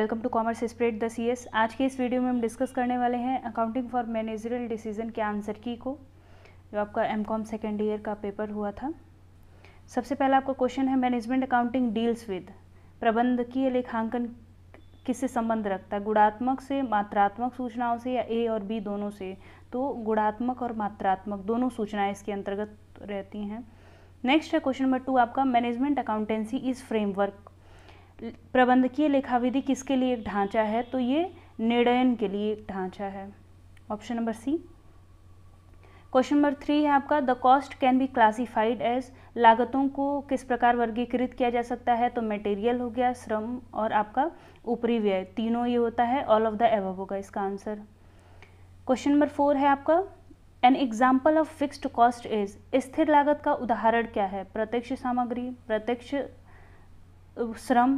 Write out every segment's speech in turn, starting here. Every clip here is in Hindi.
Welcome to commerce spread the CS. आज के इस वीडियो में हम डिस्कस करने वाले हैं अकाउंटिंग फॉर मैनेजरियल डिसीजन के आंसर की को, जो आपका एमकॉम सेकेंड ईयर का पेपर हुआ था। सबसे पहला आपका क्वेश्चन है, मैनेजमेंट अकाउंटिंग डील्स विद, प्रबंधकीय लेखांकन किससे संबंध रखता है? गुणात्मक से, मात्रात्मक सूचनाओं से, या ए और बी दोनों से? तो गुणात्मक और मात्रात्मक दोनों सूचनाएं इसके अंतर्गत रहती हैं। नेक्स्ट है क्वेश्चन नंबर 2 आपका, मैनेजमेंट अकाउंटेंसी इज फ्रेमवर्क, प्रबंधकीय लेखाविधि किसके लिए एक ढांचा है? तो ये निर्णयन के लिए एक ढांचा है, option number C. Question number 3 है आपका, the cost can be classified as, लागतों को किस प्रकार वर्गीकृत किया जा सकता है? तो मटेरियल हो गया, श्रम और आपका ऊपरी व्यय, तीनों ये होता है, ऑल ऑफ द एबव होगा इसका आंसर। क्वेश्चन नंबर 4 है आपका, an example of fixed cost is, स्थिर लागत का उदाहरण क्या है? प्रत्यक्ष सामग्री, प्रत्यक्ष श्रम,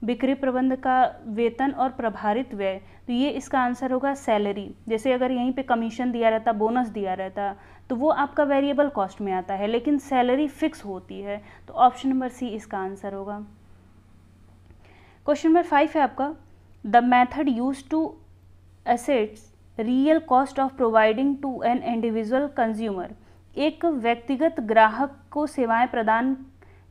बिक्री प्रबंध का वेतन और प्रभारित व्यय। तो ये इसका आंसर होगा सैलरी। जैसे अगर यहीं पे कमीशन दिया रहता, बोनस दिया रहता, तो वो आपका वेरिएबल कॉस्ट में आता है, लेकिन सैलरी फिक्स होती है, तो ऑप्शन नंबर सी इसका आंसर होगा। क्वेश्चन नंबर 5 है आपका, the method use to assets real cost of providing to an individual consumer, एक व्यक्तिगत ग्राहक को सेवाएं प्रदान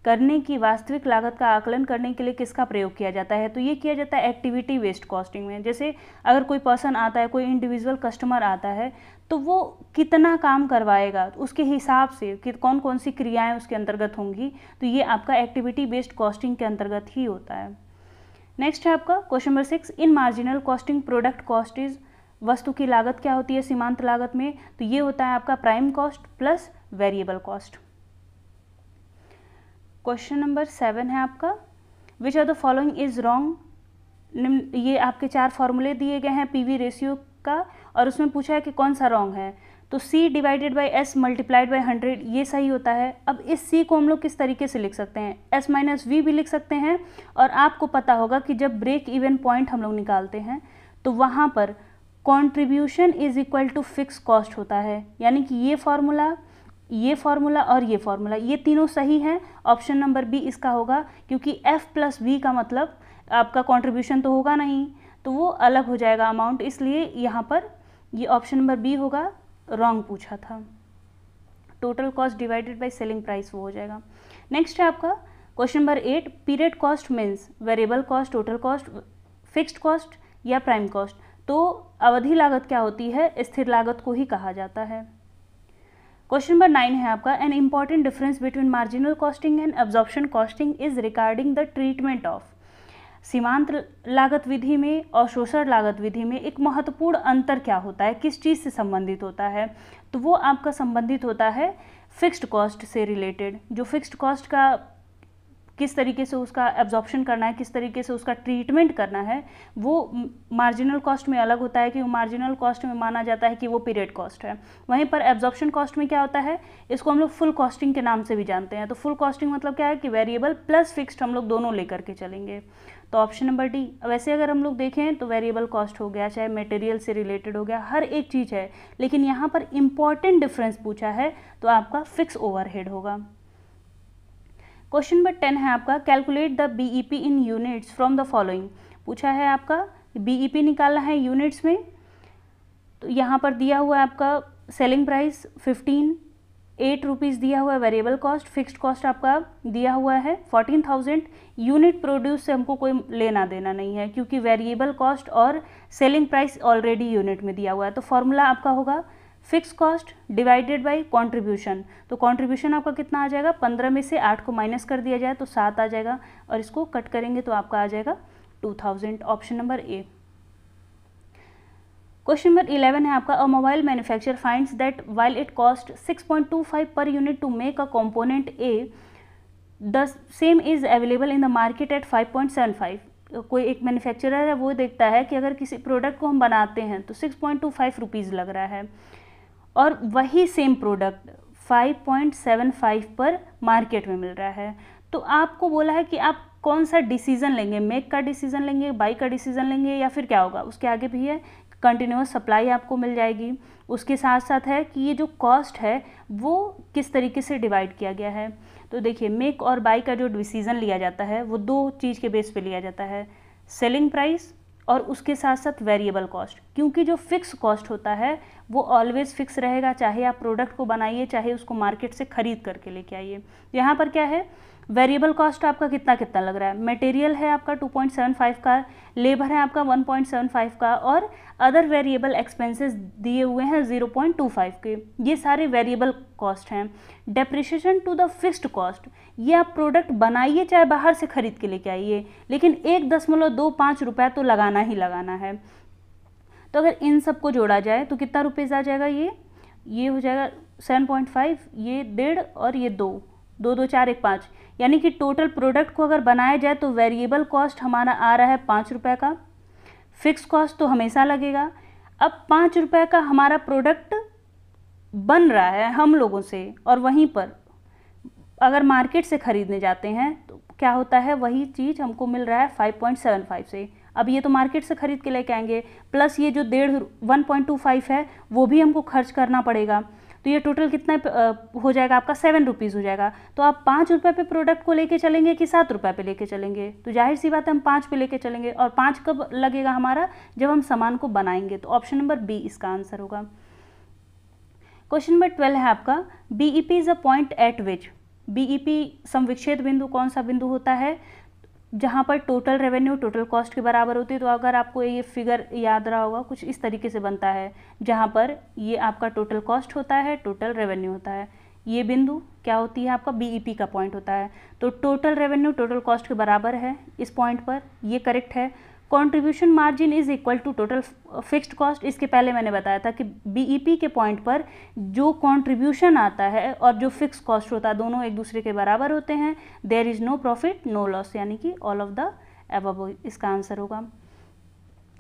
करने की वास्तविक लागत का आकलन करने के लिए किसका प्रयोग किया जाता है? तो ये किया जाता है एक्टिविटी बेस्ड कॉस्टिंग में। जैसे अगर कोई पर्सन आता है, कोई इंडिविजुअल कस्टमर आता है, तो वो कितना काम करवाएगा, उसके हिसाब से कि कौन कौन सी क्रियाएं उसके अंतर्गत होंगी, तो ये आपका एक्टिविटी बेस्ड कॉस्टिंग के अंतर्गत ही होता है। नेक्स्ट है आपका question number 6, in marginal costing product cost is, वस्तु की लागत क्या होती है सीमांत लागत में? तो ये होता है आपका prime cost plus variable cost. Question number 7 है आपका, which of the following is wrong, ये आपके 4 फॉर्मूले दिए गए हैं पीवी रेशियो का, और उसमें पूछा है कि कौन सा रॉन्ग है। तो C divided by S multiplied by 100 ये सही होता है। अब इस C को हम लोग किस तरीके से लिख सकते हैं? S माइनस V भी लिख सकते हैं, और आपको पता होगा कि जब ब्रेक इवन पॉइंट हम लोग निकालते हैं तो वहाँ पर contribution is equal to fix cost होता है, यानी कि ये फार्मूला और ये फार्मूला, ये तीनों सही हैं। ऑप्शन नंबर बी इसका होगा, क्योंकि F प्लस V का मतलब आपका कंट्रीब्यूशन तो होगा नहीं, तो वो अलग हो जाएगा अमाउंट, इसलिए यहाँ पर ये ऑप्शन नंबर बी होगा, रॉन्ग पूछा था। Total cost divided by selling price वो हो जाएगा। नेक्स्ट है आपका question number 8, period cost means variable cost, total cost, fixed cost या प्राइम कॉस्ट? तो अवधि लागत क्या होती है? स्थिर लागत को ही कहा जाता है। क्वेश्चन नंबर 9 है आपका, an important difference between marginal costing and absorption costing is regarding the treatment of, सीमांत लागत विधि में और शोषण लागत विधि में एक महत्वपूर्ण अंतर क्या होता है, किस चीज़ से संबंधित होता है? तो वो आपका संबंधित होता है फिक्स्ड कॉस्ट से रिलेटेड। जो फिक्स्ड कॉस्ट का किस तरीके से उसका एब्जॉर्प्शन करना है, किस तरीके से उसका ट्रीटमेंट करना है, वो मार्जिनल कॉस्ट में अलग होता है, कि मार्जिनल कॉस्ट में माना जाता है कि वो पीरियड कॉस्ट है। वहीं पर एब्जॉर्प्शन कॉस्ट में क्या होता है, इसको हम लोग फुल कॉस्टिंग के नाम से भी जानते हैं। तो फुल कॉस्टिंग मतलब क्या है कि वेरिएबल प्लस फिक्स्ड हम लोग दोनों लेकर के चलेंगे, तो ऑप्शन नंबर डी। वैसे अगर हम लोग देखें तो वेरिएबल कॉस्ट हो गया, चाहे मटेरियल से रिलेटेड हो गया, हर एक चीज़ है, लेकिन यहाँ पर इंपॉर्टेंट डिफरेंस पूछा है तो आपका फिक्स ओवरहेड होगा। क्वेश्चन नंबर 10 है आपका, calculate the BEP in units from the following, पूछा है आपका बीईपी निकालना है यूनिट्स में। तो यहाँ पर दिया हुआ है आपका सेलिंग प्राइस 15, 8 रुपीज़ दिया हुआ है वेरिएबल कॉस्ट, फिक्स्ड कॉस्ट आपका दिया हुआ है 14,000। यूनिट प्रोड्यूस से हमको कोई लेना देना नहीं है, क्योंकि वेरिएबल कॉस्ट और सेलिंग प्राइस ऑलरेडी यूनिट में दिया हुआ है। तो फॉर्मूला आपका होगा fix cost divided by contribution. तो कंट्रीब्यूशन आपका कितना आ जाएगा, 15 में से 8 को माइनस कर दिया जाए तो 7 आ जाएगा, और इसको कट करेंगे तो आपका आ जाएगा 2000, option number A. Question number 11 है आपका, a mobile manufacturer finds that while it cost 6.25 per unit to make a component A, the same is available in the market at 5.75। कोई एक मैन्युफैक्चरर है, वो देखता है कि अगर किसी प्रोडक्ट को हम बनाते हैं तो 6.25 रुपीज़ लग रहा है, और वही सेम प्रोडक्ट 5.75 पर मार्केट में मिल रहा है। तो आपको बोला है कि आप कौन सा डिसीजन लेंगे, मेक का डिसीजन लेंगे, बाई का डिसीजन लेंगे, या फिर क्या होगा? उसके आगे भी है कंटिन्यूस सप्लाई आपको मिल जाएगी, उसके साथ साथ है कि ये जो कॉस्ट है वो किस तरीके से डिवाइड किया गया है। तो देखिए, मेक और बाई का जो डिसीजन लिया जाता है वो दो चीज़ के बेस पे लिया जाता है, सेलिंग प्राइस और उसके साथ साथ वेरिएबल कॉस्ट, क्योंकि जो फिक्स कॉस्ट होता है वो ऑलवेज फिक्स रहेगा, चाहे आप प्रोडक्ट को बनाइए चाहे उसको मार्केट से खरीद करके लेके आइए। यहाँ पर क्या है, वेरिएबल कॉस्ट आपका कितना कितना लग रहा है, मटेरियल है आपका 2.75 का, लेबर है आपका 1.75 का, और अदर वेरिएबल एक्सपेंसेस दिए हुए हैं 0.25 के, ये सारे वेरिएबल कॉस्ट हैं। Depreciation to the fixed cost, ये आप प्रोडक्ट बनाइए चाहे बाहर से खरीद के लेके आइए, लेकिन 1.25 रुपया तो लगाना ही लगाना है। तो अगर इन सबको जोड़ा जाए तो कितना रुपीज़ आ जाएगा, ये हो जाएगा 7.5, ये 1.5 और ये 2, 2 2 4 1 5, यानी कि टोटल प्रोडक्ट को अगर बनाया जाए तो वेरिएबल कॉस्ट हमारा आ रहा है 5 रुपये का, फिक्स कॉस्ट तो हमेशा लगेगा। अब 5 रुपये का हमारा प्रोडक्ट बन रहा है हम लोगों से, और वहीं पर अगर मार्केट से ख़रीदने जाते हैं तो क्या होता है, वही चीज़ हमको मिल रहा है 5.75 से। अब ये तो मार्केट से ख़रीद के लेके आएंगे, प्लस ये जो 1.25 है वो भी हमको खर्च करना पड़ेगा, तो ये टोटल कितना हो जाएगा आपका 7 रुपीज़ हो जाएगा। तो आप 5 रुपये पे प्रोडक्ट को लेके चलेंगे कि 7 रुपये पे लेके चलेंगे, तो जाहिर सी बात है हम 5 पे लेके चलेंगे, और 5 कब लगेगा हमारा, जब हम सामान को बनाएंगे। तो ऑप्शन नंबर बी इसका आंसर होगा। क्वेश्चन नंबर 12 है आपका, BEP is a point at which, BEP समविच्छेद बिंदु कौन सा बिंदु होता है जहाँ पर टोटल रेवेन्यू टोटल कॉस्ट के बराबर होती है। तो अगर आपको ये फिगर याद रहा होगा, कुछ इस तरीके से बनता है, जहाँ पर ये आपका टोटल कॉस्ट होता है, टोटल रेवेन्यू होता है, ये बिंदु क्या होती है आपका बीईपी का पॉइंट होता है। तो टोटल रेवेन्यू टोटल कॉस्ट के बराबर है इस पॉइंट पर, ये करेक्ट है। Contribution margin is equal to total fixed cost, इसके पहले मैंने बताया था कि बीईपी के पॉइंट पर जो कंट्रीब्यूशन आता है और जो फिक्स कॉस्ट होता है दोनों एक दूसरे के बराबर होते हैं। There is no profit no loss, यानी कि ऑल ऑफ द अबव इसका आंसर होगा।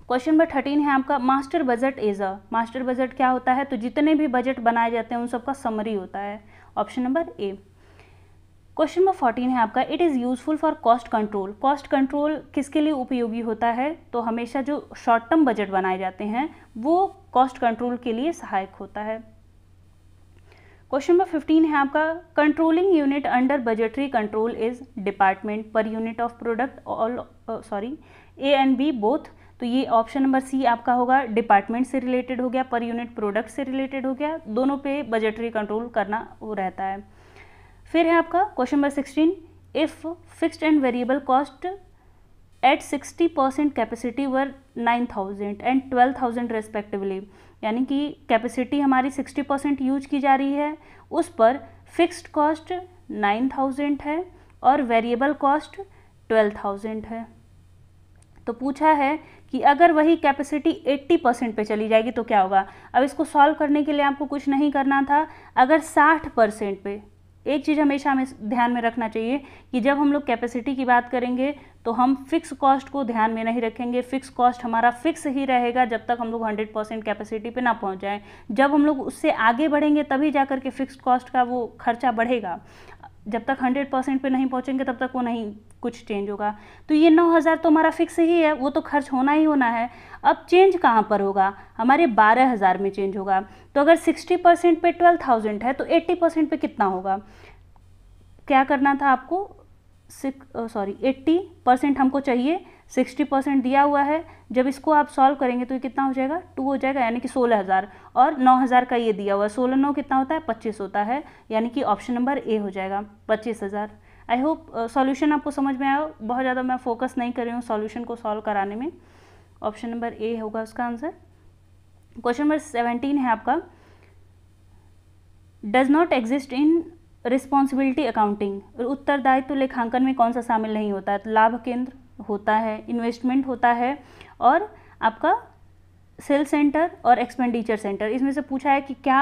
क्वेश्चन नंबर 13 है आपका, master budget is a, master budget क्या होता है, तो जितने भी बजट बनाए जाते हैं उन सबका समरी होता है, option number A. Question number 14 है आपका, it is useful for cost control, cost control किसके लिए उपयोगी होता है, तो हमेशा जो शॉर्ट टर्म बजट बनाए जाते हैं वो कॉस्ट कंट्रोल के लिए सहायक होता है। क्वेश्चन नंबर 15 है आपका, controlling unit under budgetary control is department per unit of product all A and B both, तो ये ऑप्शन नंबर सी आपका होगा, डिपार्टमेंट से रिलेटेड हो गया, पर यूनिट प्रोडक्ट से रिलेटेड हो गया, दोनों पे बजटरी कंट्रोल करना वो रहता है। फिर है आपका question number 16, if fixed and variable cost at 60% capacity were 9,000 and 12,000 respectively, यानी कि कैपेसिटी हमारी 60% यूज की जा रही है, उस पर फिक्स्ड कॉस्ट 9,000 है और वेरिएबल कॉस्ट 12,000 है। तो पूछा है कि अगर वही कैपेसिटी 80% पे चली जाएगी तो क्या होगा। अब इसको सॉल्व करने के लिए आपको कुछ नहीं करना था, अगर 60% पे, एक चीज़ हमेशा हमें ध्यान में रखना चाहिए कि जब हम लोग कैपेसिटी की बात करेंगे तो हम फिक्स कॉस्ट को ध्यान में नहीं रखेंगे, फिक्स कॉस्ट हमारा फिक्स ही रहेगा जब तक हम लोग 100% कैपेसिटी पे ना पहुंच जाएं। जब हम लोग उससे आगे बढ़ेंगे तभी जाकर के फिक्स कॉस्ट का वो खर्चा बढ़ेगा, जब तक 100% पे नहीं पहुंचेंगे तब तक वो नहीं कुछ चेंज होगा। तो ये 9,000 तो हमारा फिक्स ही है, वो तो खर्च होना ही होना है। अब चेंज कहाँ पर होगा, हमारे 12,000 में चेंज होगा। तो अगर 60% पे 12,000 है तो 80% पे कितना होगा, क्या करना था आपको, 80% हमको चाहिए, 60% दिया हुआ है, जब इसको आप सॉल्व करेंगे तो ये कितना हो जाएगा, 2 हो जाएगा, यानी कि 16,000, और 9,000 का ये दिया हुआ है, 16 9 कितना होता है, 25 होता है, यानी कि ऑप्शन नंबर ए हो जाएगा 25,000। आई होप सॉल्यूशन आपको समझ में आया, बहुत ज़्यादा मैं फोकस नहीं कर रही हूँ सॉल्यूशन को सॉल्व कराने में, ऑप्शन नंबर ए होगा उसका आंसर। क्वेश्चन नंबर 17 है आपका, does not exist in responsibility accounting, उत्तरदायित्व लेखांकन में कौन सा शामिल नहीं होता है, तो लाभ केंद्र होता है, इन्वेस्टमेंट होता है, और आपका सेल सेंटर और एक्सपेंडिचर सेंटर। इसमें से पूछा है कि क्या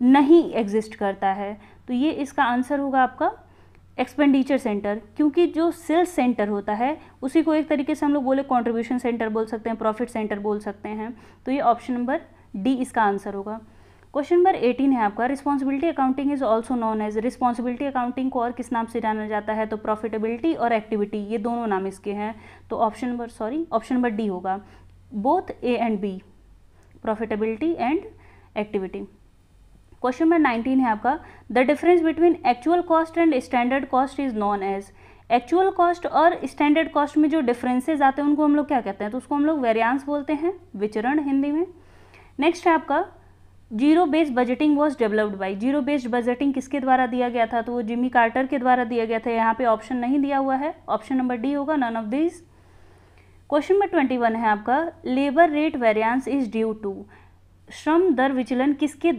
नहीं एग्जिस्ट करता है, तो ये इसका आंसर होगा आपका एक्सपेंडिचर सेंटर, क्योंकि जो सेल्स सेंटर होता है उसी को एक तरीके से हम लोग बोले कंट्रीब्यूशन सेंटर बोल सकते हैं, प्रॉफिट सेंटर बोल सकते हैं, तो ये ऑप्शन नंबर डी इसका आंसर होगा। क्वेश्चन नंबर 18 है आपका, responsibility accounting is also known as, responsibility accounting को और किस नाम से जाना जाता है, तो प्रॉफिटेबिलिटी और एक्टिविटी, ये दोनों नाम इसके हैं, तो ऑप्शन नंबर डी होगा, both A and B, profitability and activity. Question number 19 है आपका, the difference between actual cost and standard cost is known as, actual cost और स्टैंडर्ड कॉस्ट में जो डिफरेंसेस आते हैं उनको हम लोग क्या कहते हैं, तो उसको हम लोग वेरिएंस बोलते हैं, विचरण हिंदी में। नेक्स्ट है आपका zero based budgeting was developed by. Zero based budgeting किसके द्वारा दिया गया था, तो वो जिमी कार्टर के द्वारा दिया गया था। यहाँ पे ऑप्शन नहीं दिया हुआ है, ऑप्शन नंबर डी होगा, none of this. Question number 21 है आपका labour rate variance is due to. श्रम दर विचलन किसके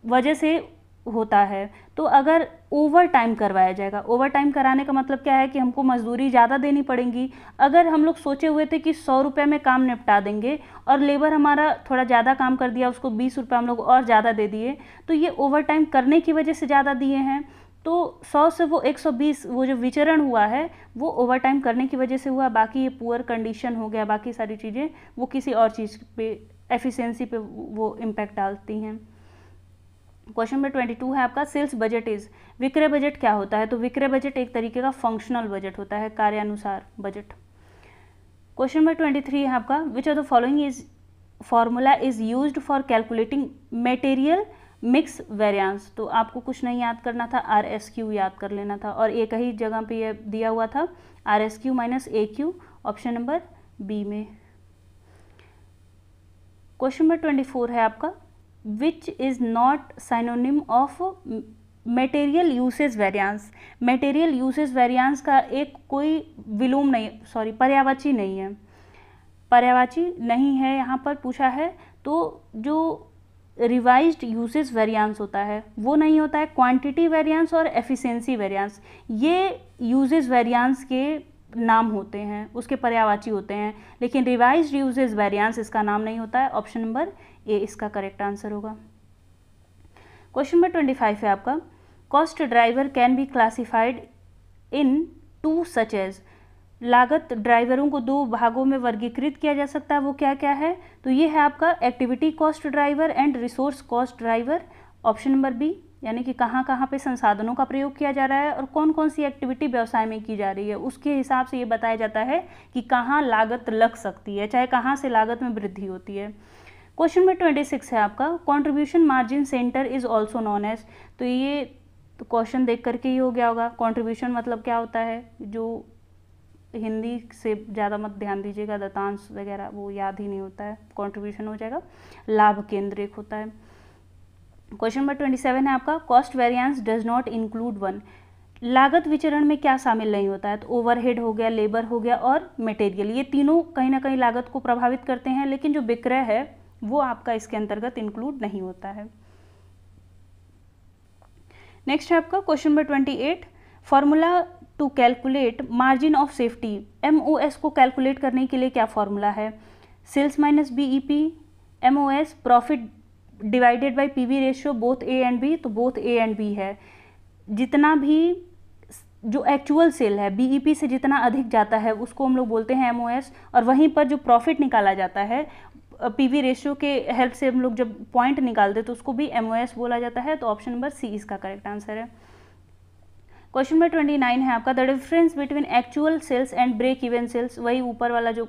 वजह से होता है, तो अगर ओवर टाइम करवाया जाएगा। ओवर टाइम कराने का मतलब क्या है कि हमको मजदूरी ज़्यादा देनी पड़ेगी। अगर हम लोग सोचे हुए थे कि 100 रुपये में काम निपटा देंगे और लेबर हमारा थोड़ा ज़्यादा काम कर दिया, उसको 20 रुपये हम लोग और ज़्यादा दे दिए, तो ये ओवर टाइम करने की वजह से ज़्यादा दिए हैं। तो 100 से वो 120 वो जो विचरण हुआ है वो ओवर टाइम करने की वजह से हुआ। बाकी ये पुअर कंडीशन हो गया, बाकी सारी चीज़ें वो किसी और चीज़ पे, एफिशिएंसी पे वो इम्पैक्ट डालती हैं। क्वेश्चन नंबर 22 है आपका सेल्स बजट इज। विक्रय बजट क्या होता है, तो विक्रय बजट एक तरीके का फंक्शनल बजट होता है, कार्यानुसार बजट। क्वेश्चन नंबर 23 है आपका which of the following is formula is used for calculating material mix variance. तो आपको कुछ नहीं याद करना था, RSQ याद कर लेना था, और एक ही जगह पे ये दिया हुआ था RSQ minus AQ, option number B में। क्वेश्चन नंबर 24 है आपका which is not synonym of material usage variance. Material usage variance का एक कोई विलोम नहीं, सॉरी पर्यायवाची नहीं है, पर्यायवाची नहीं है यहाँ पर पूछा है। तो जो रिवाइज्ड यूसेज वेरिएंस होता है वो नहीं होता है, क्वांटिटी वेरिएंस और एफिशिएंसी वेरिएंस ये यूजेज वेरिएंस के नाम होते हैं, उसके पर्यायवाची होते हैं, लेकिन रिवाइज्ड यूजेज वेरिएंस इसका नाम नहीं होता है। ऑप्शन नंबर ए इसका करेक्ट आंसर होगा। क्वेश्चन नंबर 25 है आपका cost driver can be classified into such as. लागत ड्राइवरों को दो भागों में वर्गीकृत किया जा सकता है, वो क्या क्या है, तो ये है आपका activity cost driver and resource cost driver, option number B. यानी कि कहाँ कहाँ पे संसाधनों का प्रयोग किया जा रहा है और कौन कौन सी एक्टिविटी व्यवसाय में की जा रही है, उसके हिसाब से ये बताया जाता है कि कहाँ लागत लग सकती है, चाहे कहाँ से लागत में वृद्धि होती है। क्वेश्चन नंबर 26 है आपका contribution margin centre is also known as. तो ये क्वेश्चन देख करके ही हो गया होगा, कंट्रीब्यूशन मतलब क्या होता है, जो हिंदी से ज़्यादा मत ध्यान दीजिएगा, दत्तांश वगैरह वो याद ही नहीं होता है, कंट्रीब्यूशन हो जाएगा, लाभ केंद्रित होता है। क्वेश्चन नंबर 27 है आपका cost variance does not include one. लागत विचरण में क्या शामिल नहीं होता है, तो ओवरहेड हो गया, लेबर हो गया और मटेरियल, ये तीनों कहीं ना कहीं लागत को प्रभावित करते हैं, लेकिन जो विक्रय है वो आपका इसके अंतर्गत इंक्लूड नहीं होता है। नेक्स्ट है आपका question number 28 formula to calculate margin of safety. MOS को कैलकुलेट करने के लिए क्या फॉर्मूला है, sales minus BEP, MOS profit divided by PV ratio both A and B, तो बोथ A एंड B है। जितना भी जो एक्चुअल सेल है BEP से जितना अधिक जाता है उसको हम लोग बोलते हैं MOS, और वहीं पर जो प्रॉफिट निकाला जाता है PV रेशियो के हेल्प से हम लोग जब पॉइंट निकालते तो उसको भी MOS बोला जाता है, तो ऑप्शन नंबर सी इसका करेक्ट आंसर है। क्वेश्चन नंबर 29 है आपका the difference between actual sales and break even sales. वही ऊपर वाला जो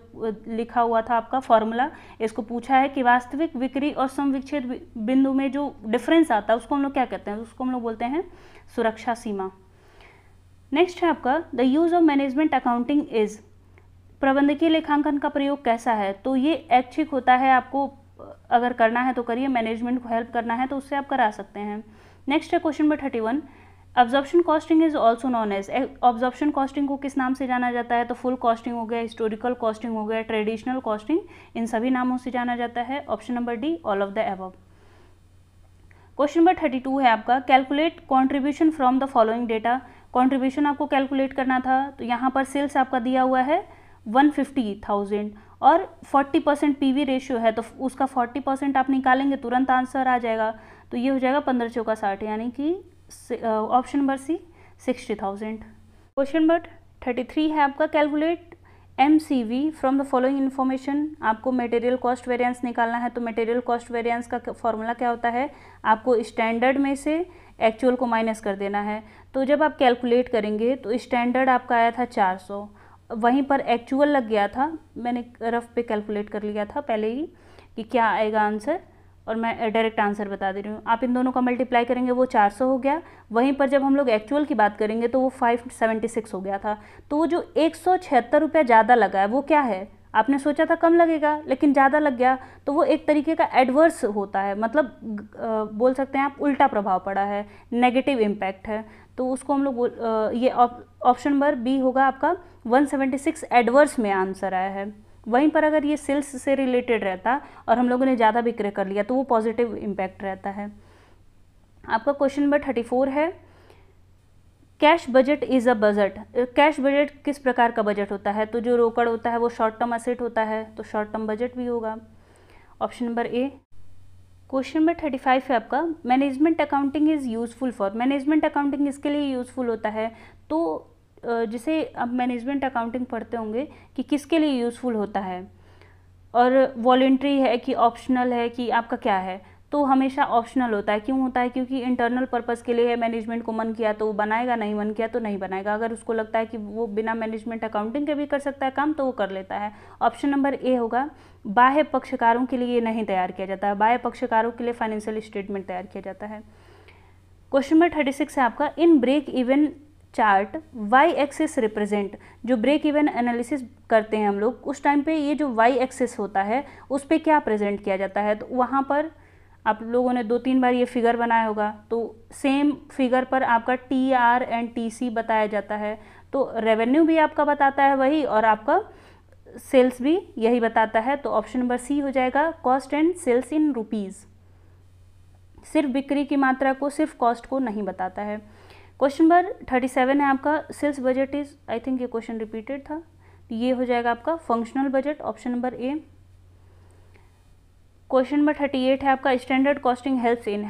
लिखा हुआ था आपका फॉर्मूला, इसको पूछा है कि वास्तविक बिक्री और सम विच्छेद बिंदु में जो डिफरेंस आता है उसको हम लोग क्या कहते हैं, उसको हम लोग बोलते हैं सुरक्षा सीमा। नेक्स्ट है आपका the use of management accounting is. प्रबंधकीय लेखांकन का प्रयोग कैसा है, तो ये ऐच्छिक होता है, आपको अगर करना है तो करिए, मैनेजमेंट को हेल्प करना है तो उससे आप करा सकते हैं। नेक्स्ट है question number 31 absorption costing is also known as. Absorption costing को किस नाम से जाना जाता है, तो फुल कॉस्टिंग हो गया, हिस्टोरिकल कॉस्टिंग हो गया, ट्रेडिशनल कॉस्टिंग, इन सभी नामों से जाना जाता है। Option number D all of the above. Question number 32 है आपका calculate contribution from the following data. Contribution आपको कैलकुलेट करना था, तो यहाँ पर सेल्स आपका दिया हुआ है 150,000 और 40% PV रेशियो है, तो उसका 40% आप निकालेंगे तुरंत आंसर आ जाएगा, तो ये हो जाएगा 15 चौका 60, यानी कि option number C 60,000। Question number 33 है आपका calculate MCV from the following information. आपको मटेरियल कॉस्ट वेरिएंस निकालना है, तो मटेरियल कॉस्ट वेरिएंस का फॉर्मूला क्या होता है, आपको स्टैंडर्ड में से एक्चुअल को माइनस कर देना है। तो जब आप कैलकुलेट करेंगे तो स्टैंडर्ड आपका आया था 400, वहीं पर एक्चुअल लग गया था, मैंने रफ पे कैलकुलेट कर लिया था पहले ही कि क्या आएगा आंसर और मैं डायरेक्ट आंसर बता दे रही हूँ। आप इन दोनों का मल्टीप्लाई करेंगे वो 400 हो गया। वहीं पर जब हम लोग एक्चुअल की बात करेंगे तो वो 576 हो गया था। तो वो जो 176 रुपया ज़्यादा लगा है वो क्या है? आपने सोचा था कम लगेगा लेकिन ज़्यादा लग गया, तो वो एक तरीके का एडवर्स होता है, मतलब बोल सकते हैं आप उल्टा प्रभाव पड़ा है, नेगेटिव इम्पैक्ट है। तो उसको हम लोग ये ऑप्शन नंबर बी होगा आपका 176 एडवर्स में आंसर आया है। वहीं पर अगर ये सेल्स से रिलेटेड रहता और हम लोगों ने ज़्यादा विक्रय कर लिया तो वो पॉजिटिव इम्पैक्ट रहता है। आपका क्वेश्चन नंबर 34 है, cash budget is a budget. Cash budget किस प्रकार का बजट होता है? तो जो रोकड़ होता है वो शॉर्ट टर्म असेट होता है, तो शॉर्ट टर्म बजट भी होगा। Option number A. Question number 35 है आपका, management accounting is useful for. Management accounting इसके लिए यूज़फुल होता है, तो जिसे आप मैनेजमेंट अकाउंटिंग पढ़ते होंगे कि किसके लिए यूज़फुल होता है, और वॉलेंट्री है कि ऑप्शनल है कि आपका क्या है? तो हमेशा ऑप्शनल होता है। क्यों होता है? क्योंकि इंटरनल पर्पस के लिए है, मैनेजमेंट को मन किया तो वो बनाएगा, नहीं मन किया तो नहीं बनाएगा। अगर उसको लगता है कि वो बिना मैनेजमेंट अकाउंटिंग के भी कर सकता है काम तो वो कर लेता है। ऑप्शन नंबर ए होगा, बाह्य पक्षकारों के लिए नहीं तैयार किया जाता है। बाह्य पक्षकारों के लिए फाइनेंशियल स्टेटमेंट तैयार किया जाता है। क्वेश्चन नंबर 36 है आपका, in break even chart Y axis represent. जो ब्रेक इवन एनालिसिस करते हैं हम लोग उस टाइम पे ये जो वाई एक्सिस होता है उस पर क्या प्रेजेंट किया जाता है? तो वहाँ पर आप लोगों ने 2-3 बार ये फिगर बनाया होगा, तो सेम फिगर पर आपका TR एंड TC बताया जाता है। तो रेवेन्यू भी आपका बताता है वही, और आपका सेल्स भी यही बताता है। तो ऑप्शन नंबर सी हो जाएगा, cost and sales in rupees. सिर्फ बिक्री की मात्रा को, सिर्फ कॉस्ट को नहीं बताता है। क्वेश्चन नंबर 37 है आपका, sales budget is, I think ये क्वेश्चन रिपीटेड था, ये हो जाएगा आपका functional budget, option number A. Question number 38 है आपका, standard costing helps in.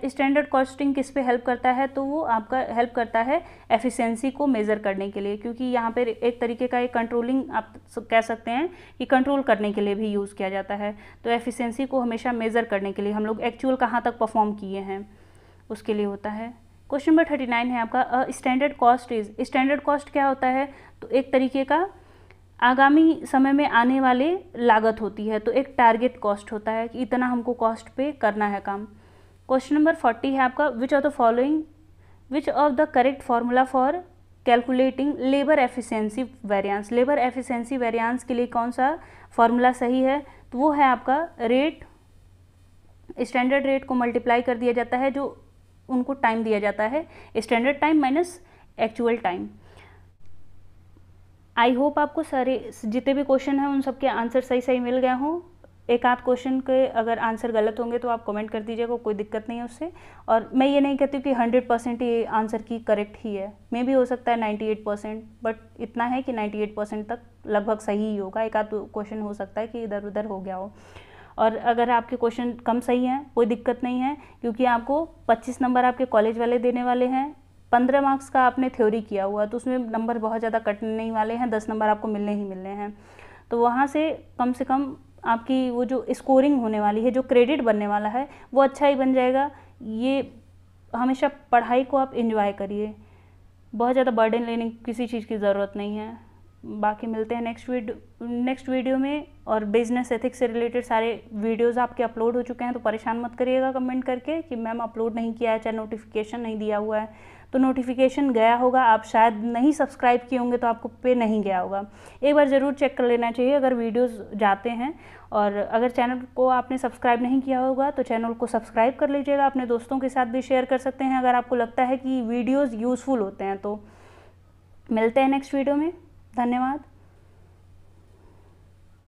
Standard costing किस पे हेल्प करता है? तो वो आपका हेल्प करता है एफिशिएंसी को मेज़र करने के लिए, क्योंकि यहाँ पर एक तरीके का एक कंट्रोलिंग आप कह सकते हैं कि कंट्रोल करने के लिए भी यूज़ किया जाता है। तो एफिशिएंसी को हमेशा मेज़र करने के लिए, हम लोग एक्चुअल कहाँ तक परफॉर्म किए हैं उसके लिए होता है। क्वेश्चन नंबर 39 है आपका, standard cost is. Standard cost क्या होता है? तो एक तरीके का आगामी समय में आने वाले लागत होती है, तो एक टारगेट कॉस्ट होता है कि इतना हमको कॉस्ट पे करना है काम। क्वेश्चन नंबर 40 है आपका, which of the following, which of the correct formula for calculating labour efficiency variance. Labour efficiency variance के लिए कौन सा फार्मूला सही है? तो वो है आपका रेट, स्टैंडर्ड रेट को मल्टीप्लाई कर दिया जाता है जो उनको टाइम दिया जाता है, standard time minus actual time. I hope आपको सारे जितने भी क्वेश्चन हैं उन सब के आंसर सही सही मिल गए हों। एक आध क्वेश्चन के अगर आंसर गलत होंगे तो आप कमेंट कर दीजिएगा, कोई दिक्कत नहीं है उससे। और मैं ये नहीं कहती कि 100% ये आंसर की करेक्ट ही है, मे भी हो सकता है 98%, बट इतना है कि 98% तक लगभग सही ही होगा। एक आध क्वेश्चन हो सकता है कि इधर उधर हो गया हो। और अगर आपके क्वेश्चन कम सही हैं कोई दिक्कत नहीं है, क्योंकि आपको 25 नंबर आपके कॉलेज वाले देने वाले हैं। 15 मार्क्स का आपने थ्योरी किया हुआ तो उसमें नंबर बहुत ज़्यादा कटने नहीं वाले हैं, 10 नंबर आपको मिलने ही मिलने हैं। तो वहाँ से कम आपकी वो जो स्कोरिंग होने वाली है, जो क्रेडिट बनने वाला है वो अच्छा ही बन जाएगा। ये हमेशा पढ़ाई को आप एंजॉय करिए, बहुत ज़्यादा बर्डन लेने किसी चीज़ की ज़रूरत नहीं है। बाकी मिलते हैं नेक्स्ट वीडियो में। और बिजनेस एथिक्स से रिलेटेड सारे वीडियोस आपके अपलोड हो चुके हैं, तो परेशान मत करिएगा कमेंट करके कि मैम अपलोड नहीं किया है, चाहे नोटिफिकेशन नहीं दिया हुआ है। तो नोटिफिकेशन गया होगा, आप शायद नहीं सब्सक्राइब किए होंगे तो आपको पे नहीं गया होगा। एक बार ज़रूर चेक कर लेना चाहिए अगर वीडियोस जाते हैं। और अगर चैनल को आपने सब्सक्राइब नहीं किया होगा तो चैनल को सब्सक्राइब कर लीजिएगा, अपने दोस्तों के साथ भी शेयर कर सकते हैं अगर आपको लगता है कि वीडियोज़ यूज़फुल होते हैं। तो मिलते हैं नेक्स्ट वीडियो में, धन्यवाद।